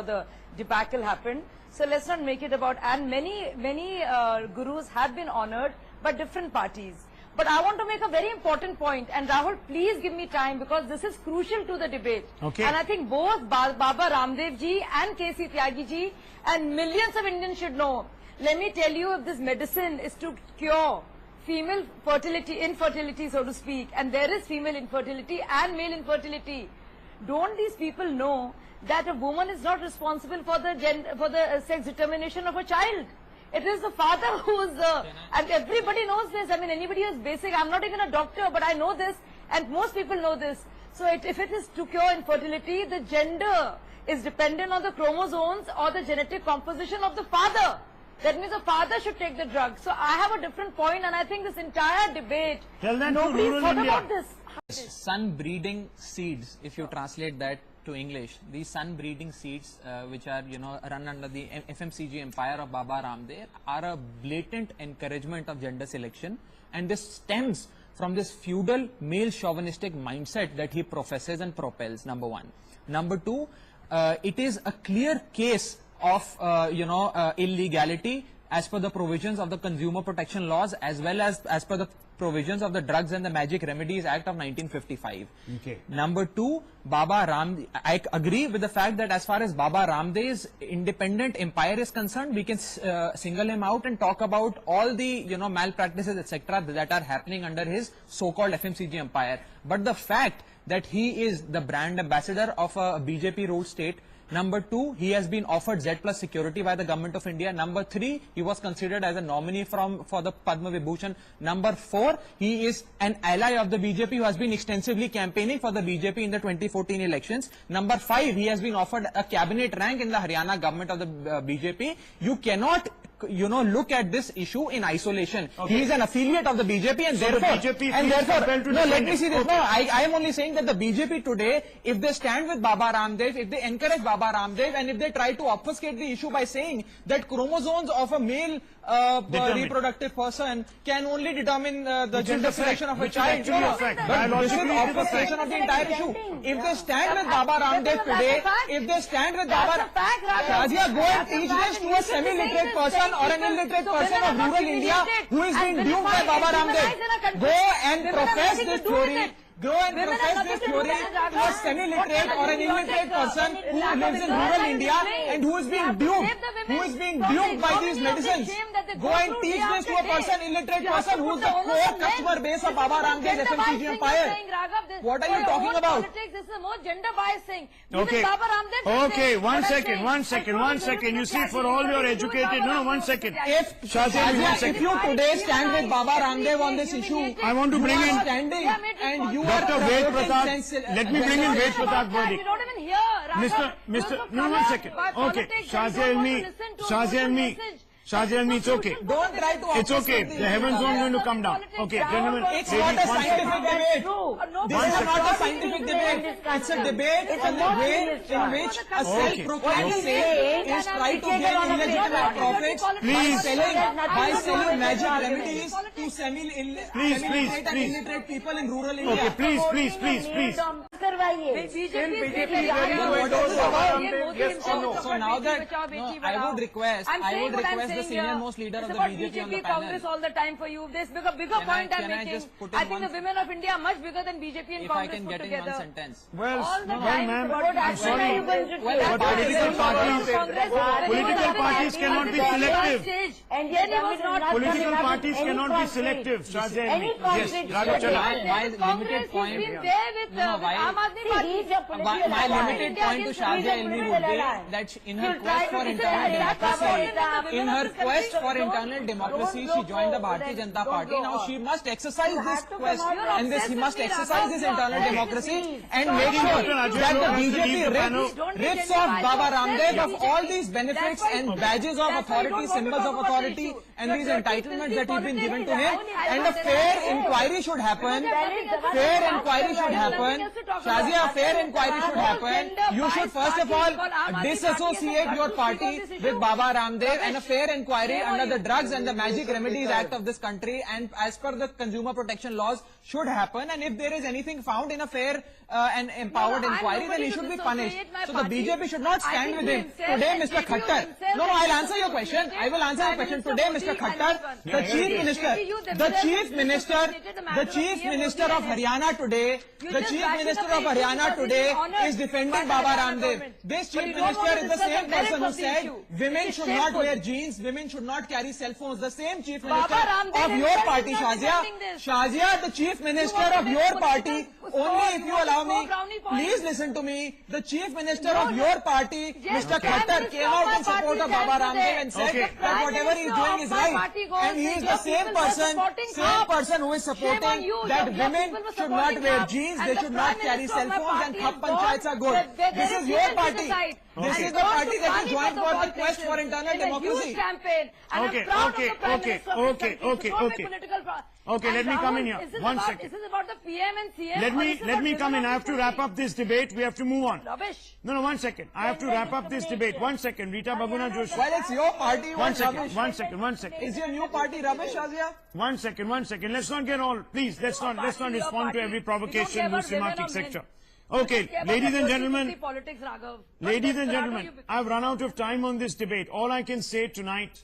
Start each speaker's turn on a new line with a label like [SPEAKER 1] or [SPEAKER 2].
[SPEAKER 1] the debacle happened. So let's not make it about, and many gurus have been honored by different parties. But I want to make a very important point, and Rahul, please give me time because this is crucial to the debate.
[SPEAKER 2] Okay.
[SPEAKER 1] And I think both Baba Ramdev ji and K.C. Tyagi ji and millions of Indians should know. Let me tell you, if this medicine is to cure female infertility, so to speak, and there is female infertility and male infertility, don't these people know that a woman is not responsible for the sex determination of a child? It is the father who is, and everybody knows this. I mean, anybody who's basic, I'm not even a doctor, but I know this, and most people know this. So if it is to cure infertility, the gender is dependent on the chromosomes or the genetic composition of the father. That means the father should take the drug. So I have a different point, and I think this entire debate, nobody thought about this.
[SPEAKER 3] Sun breeding seeds, if you translate that to English, these sun breeding seeds which are run under the FMCG empire of Baba Ramdev are a blatant encouragement of gender selection, and this stems from this feudal male chauvinistic mindset that he professes and propels, number one. Number two, it is a clear case of illegality as per the provisions of the consumer protection laws as well as per the provisions of the Drugs and the Magic Remedies Act of 1955.
[SPEAKER 2] Okay.
[SPEAKER 3] Number two, I agree with the fact that as far as Baba Ramdev's independent empire is concerned, we can single him out and talk about all the malpractices etc. that are happening under his so-called FMCG empire. But the fact that he is the brand ambassador of a BJP ruled state. Number two, he has been offered Z+ security by the government of India. Number three, he was considered as a nominee for the Padma Vibhushan. Number four, he is an ally of the BJP who has been extensively campaigning for the BJP in the 2014 elections. Number five, he has been offered a cabinet rank in the Haryana government of the BJP. You cannot look at this issue in isolation. Okay. He is an affiliate of the BJP, and so therefore, let me see this. Okay. No, I am only saying that the BJP today, if they stand with Baba Ramdev, if they encourage Baba Ramdev, and if they try to obfuscate the issue by saying that chromosomes of a male reproductive person can only determine the gender selection of a child. But this is obfuscation of the entire issue. If they stand with Baba Ramdev today, if they stand with Baba Shazia, go and teach this to a semi-literate person or an illiterate person of rural India who is being duped by Baba Ramdev. Go and profess this theory. Go and profess this theory to a semi-literate or an illiterate person who lives in rural India and who is being duped by these medicines. Go and teach this to a person, illiterate person who is the core customer base of Baba Ramdev's FMCG empire. What are you talking about?
[SPEAKER 1] This is a more gender biased thing.
[SPEAKER 2] Okay. Okay, one second. You see, for all your educated, one second.
[SPEAKER 3] If you today stand with Baba Ramdev on this issue,
[SPEAKER 2] I want to bring in
[SPEAKER 3] standing and you
[SPEAKER 2] Dr. Ved Pratap. Let me bring in Ved Pratap verdict.
[SPEAKER 1] You don't even hear.
[SPEAKER 2] Mr. No, 1 second. Okay, Shazia Elmi, it's okay.
[SPEAKER 3] Don't try to.
[SPEAKER 2] It's okay. The heavens aren't going to come down. Okay, gentlemen.
[SPEAKER 3] It's not a scientific debate. This is not a scientific debate. It's a debate on the way in which a self-proclaimed saint is trying to gain illegitimate profits by selling magic remedies to semi-illiterate and illiterate people in rural India.
[SPEAKER 2] Okay, please.
[SPEAKER 3] So now that I would request the senior most leader of the BJP on the panel.
[SPEAKER 1] Congress all the time for you. There's bigger point I'm making. I think the women of India are much bigger than BJP and Congress put together.
[SPEAKER 3] If I can get in one sentence.
[SPEAKER 2] Well, ma'am, I'm sorry, but political parties cannot be selective. Political parties cannot be selective. Shazia Elmi. Yes, Raghav Chandra.
[SPEAKER 3] My limited point to Shazia Elmi would be that in her quest for internal democracy, she joined the Bharatiya Janata Party. Now she must exercise this quest and she must exercise this internal democracy and make sure that the BJP rips off Baba Ramdev of all these benefits and badges of authority, symbols of authority, and these entitlements that have been given to him. And a fair inquiry should happen. Shazia, a fair inquiry should happen. You should first of all disassociate your party with Baba Ramdev, and a fair inquiry under the Drugs and the Magic Remedies Act of this country and as per the consumer protection laws should happen. And if there is anything found in a fair an empowered
[SPEAKER 1] No, I'm
[SPEAKER 3] inquiry, then
[SPEAKER 1] nobody
[SPEAKER 3] he
[SPEAKER 1] to
[SPEAKER 3] should be
[SPEAKER 1] dissociate
[SPEAKER 3] punished.
[SPEAKER 1] my
[SPEAKER 3] So the
[SPEAKER 1] party.
[SPEAKER 3] BJP should not
[SPEAKER 1] I
[SPEAKER 3] stand
[SPEAKER 1] think
[SPEAKER 3] with
[SPEAKER 1] he
[SPEAKER 3] him.
[SPEAKER 1] himself
[SPEAKER 3] Today,
[SPEAKER 1] and
[SPEAKER 3] Mr.
[SPEAKER 1] JDU
[SPEAKER 3] Khattar.
[SPEAKER 1] himself
[SPEAKER 3] No,
[SPEAKER 1] and
[SPEAKER 3] I'll answer your question.
[SPEAKER 1] associated
[SPEAKER 3] I will answer your
[SPEAKER 1] Prime
[SPEAKER 3] question.
[SPEAKER 1] Minister
[SPEAKER 3] Today,
[SPEAKER 1] Modi
[SPEAKER 3] Mr.
[SPEAKER 1] and
[SPEAKER 3] Khattar,
[SPEAKER 1] everyone.
[SPEAKER 3] the Chief Minister,
[SPEAKER 1] JDU
[SPEAKER 3] the
[SPEAKER 1] themselves
[SPEAKER 3] Chief
[SPEAKER 1] have
[SPEAKER 3] Minister,
[SPEAKER 1] associated the matter
[SPEAKER 3] the
[SPEAKER 1] of
[SPEAKER 3] Chief
[SPEAKER 1] PM
[SPEAKER 3] Minister
[SPEAKER 1] Modi
[SPEAKER 3] of
[SPEAKER 1] and
[SPEAKER 3] Haryana today,
[SPEAKER 1] You're
[SPEAKER 3] the
[SPEAKER 1] just
[SPEAKER 3] Chief
[SPEAKER 1] bashing
[SPEAKER 3] Minister
[SPEAKER 1] up the
[SPEAKER 3] of
[SPEAKER 1] issue
[SPEAKER 3] Haryana
[SPEAKER 1] because
[SPEAKER 3] today
[SPEAKER 1] he's honoured
[SPEAKER 3] is defending
[SPEAKER 1] by the
[SPEAKER 3] Baba
[SPEAKER 1] Haryana
[SPEAKER 3] Ramdev.
[SPEAKER 1] government.
[SPEAKER 3] This
[SPEAKER 1] But
[SPEAKER 3] Chief
[SPEAKER 1] you don't want
[SPEAKER 3] Minister
[SPEAKER 1] to
[SPEAKER 3] is the
[SPEAKER 1] discuss
[SPEAKER 3] same
[SPEAKER 1] the merits
[SPEAKER 3] person who
[SPEAKER 1] of the
[SPEAKER 3] said
[SPEAKER 1] issue.
[SPEAKER 3] women
[SPEAKER 1] It's
[SPEAKER 3] should not
[SPEAKER 1] shameful.
[SPEAKER 3] wear jeans, women should not carry cell phones. The same Chief
[SPEAKER 1] Baba
[SPEAKER 3] Minister
[SPEAKER 1] Ramdev
[SPEAKER 3] of your
[SPEAKER 1] himself
[SPEAKER 3] party,
[SPEAKER 1] is not
[SPEAKER 3] Shazia.
[SPEAKER 1] defending this.
[SPEAKER 3] Shazia, the Chief Minister
[SPEAKER 1] want to
[SPEAKER 3] of
[SPEAKER 1] make
[SPEAKER 3] your
[SPEAKER 1] political
[SPEAKER 3] party,
[SPEAKER 1] score,
[SPEAKER 3] only if
[SPEAKER 1] you
[SPEAKER 3] you
[SPEAKER 1] want to
[SPEAKER 3] allow
[SPEAKER 1] score
[SPEAKER 3] me,
[SPEAKER 1] brownie points.
[SPEAKER 3] please listen to me. The Chief Minister
[SPEAKER 1] No,
[SPEAKER 3] of
[SPEAKER 1] no.
[SPEAKER 3] your party,
[SPEAKER 1] Yes,
[SPEAKER 3] Mr.
[SPEAKER 1] the Prime
[SPEAKER 3] Khattar,
[SPEAKER 1] Minister
[SPEAKER 3] came
[SPEAKER 1] of
[SPEAKER 3] out
[SPEAKER 1] my
[SPEAKER 3] in support
[SPEAKER 1] party
[SPEAKER 3] of Baba
[SPEAKER 1] stands
[SPEAKER 3] Ramdev
[SPEAKER 1] today.
[SPEAKER 3] and said
[SPEAKER 2] Okay.
[SPEAKER 3] that
[SPEAKER 1] Prime
[SPEAKER 3] whatever he's
[SPEAKER 1] Minister
[SPEAKER 3] doing
[SPEAKER 1] of
[SPEAKER 3] is
[SPEAKER 1] my
[SPEAKER 3] right.
[SPEAKER 1] party goes
[SPEAKER 3] And he
[SPEAKER 1] that
[SPEAKER 3] is
[SPEAKER 1] your
[SPEAKER 3] the same
[SPEAKER 1] people were
[SPEAKER 3] person,
[SPEAKER 1] supporting
[SPEAKER 3] same
[SPEAKER 1] Trump.
[SPEAKER 3] person who is
[SPEAKER 1] Shame on
[SPEAKER 3] supporting
[SPEAKER 1] you.
[SPEAKER 3] that
[SPEAKER 1] Your
[SPEAKER 3] women
[SPEAKER 1] people were
[SPEAKER 3] should not
[SPEAKER 1] supporting
[SPEAKER 3] wear
[SPEAKER 1] Trump.
[SPEAKER 3] jeans,
[SPEAKER 1] And
[SPEAKER 3] they
[SPEAKER 1] the
[SPEAKER 3] should not
[SPEAKER 1] Prime
[SPEAKER 3] carry
[SPEAKER 1] Minister
[SPEAKER 3] cell
[SPEAKER 1] of my
[SPEAKER 3] phones, and
[SPEAKER 1] party
[SPEAKER 3] khap
[SPEAKER 1] has
[SPEAKER 3] panchayats
[SPEAKER 1] gone
[SPEAKER 3] are good.
[SPEAKER 1] where
[SPEAKER 3] This
[SPEAKER 1] there
[SPEAKER 3] is your
[SPEAKER 1] women to
[SPEAKER 3] party.
[SPEAKER 1] decide.
[SPEAKER 3] This
[SPEAKER 1] And
[SPEAKER 3] is the
[SPEAKER 1] gone
[SPEAKER 3] party
[SPEAKER 1] to
[SPEAKER 3] that you
[SPEAKER 1] Panipat
[SPEAKER 3] joined
[SPEAKER 1] of
[SPEAKER 3] for
[SPEAKER 1] all
[SPEAKER 3] the quest
[SPEAKER 1] places
[SPEAKER 3] for internal
[SPEAKER 1] in a huge
[SPEAKER 3] democracy.
[SPEAKER 1] campaign. And
[SPEAKER 2] Okay,
[SPEAKER 1] I'm proud
[SPEAKER 2] okay,
[SPEAKER 1] of the Prime
[SPEAKER 2] okay,
[SPEAKER 1] Minister of this
[SPEAKER 2] okay,
[SPEAKER 1] country.
[SPEAKER 2] okay,
[SPEAKER 1] So don't make
[SPEAKER 2] okay.
[SPEAKER 1] political
[SPEAKER 2] Okay,
[SPEAKER 1] and
[SPEAKER 2] let me come in
[SPEAKER 1] Rahul,
[SPEAKER 2] here.
[SPEAKER 1] Is this
[SPEAKER 2] One
[SPEAKER 1] about,
[SPEAKER 2] second.
[SPEAKER 1] Is this about the PM and CM?
[SPEAKER 2] Let
[SPEAKER 1] or
[SPEAKER 2] me
[SPEAKER 1] is this
[SPEAKER 2] let
[SPEAKER 1] about
[SPEAKER 2] me come in.
[SPEAKER 1] women
[SPEAKER 2] I
[SPEAKER 1] of
[SPEAKER 2] have to
[SPEAKER 1] this
[SPEAKER 2] wrap
[SPEAKER 1] country?
[SPEAKER 2] up this debate. We have to move on.
[SPEAKER 1] Rubbish.
[SPEAKER 2] No, 1 second. I have to wrap up this debate. 1 second. Rita Baguna Joshi.
[SPEAKER 3] Well, it's your party.
[SPEAKER 2] 1
[SPEAKER 3] What's
[SPEAKER 2] second.
[SPEAKER 3] rubbish?
[SPEAKER 2] 1 second. 1 second.
[SPEAKER 3] Is your new party rubbish, Shazia?
[SPEAKER 2] 1 second. 1 second. Let's not get all. Please, let's not
[SPEAKER 1] Your
[SPEAKER 2] respond to
[SPEAKER 1] party.
[SPEAKER 2] every
[SPEAKER 1] We don't
[SPEAKER 2] provocation,
[SPEAKER 1] care about
[SPEAKER 2] Muslimatic,
[SPEAKER 1] women or men.
[SPEAKER 2] etc.
[SPEAKER 1] We
[SPEAKER 2] Okay,
[SPEAKER 1] don't care about
[SPEAKER 2] ladies
[SPEAKER 1] the
[SPEAKER 2] and
[SPEAKER 1] 50-50
[SPEAKER 2] gentlemen.
[SPEAKER 1] Politics, Raghav.
[SPEAKER 2] Ladies and
[SPEAKER 1] Raghav,
[SPEAKER 2] gentlemen,
[SPEAKER 1] you-
[SPEAKER 2] I've run out of time on this debate. All I can say tonight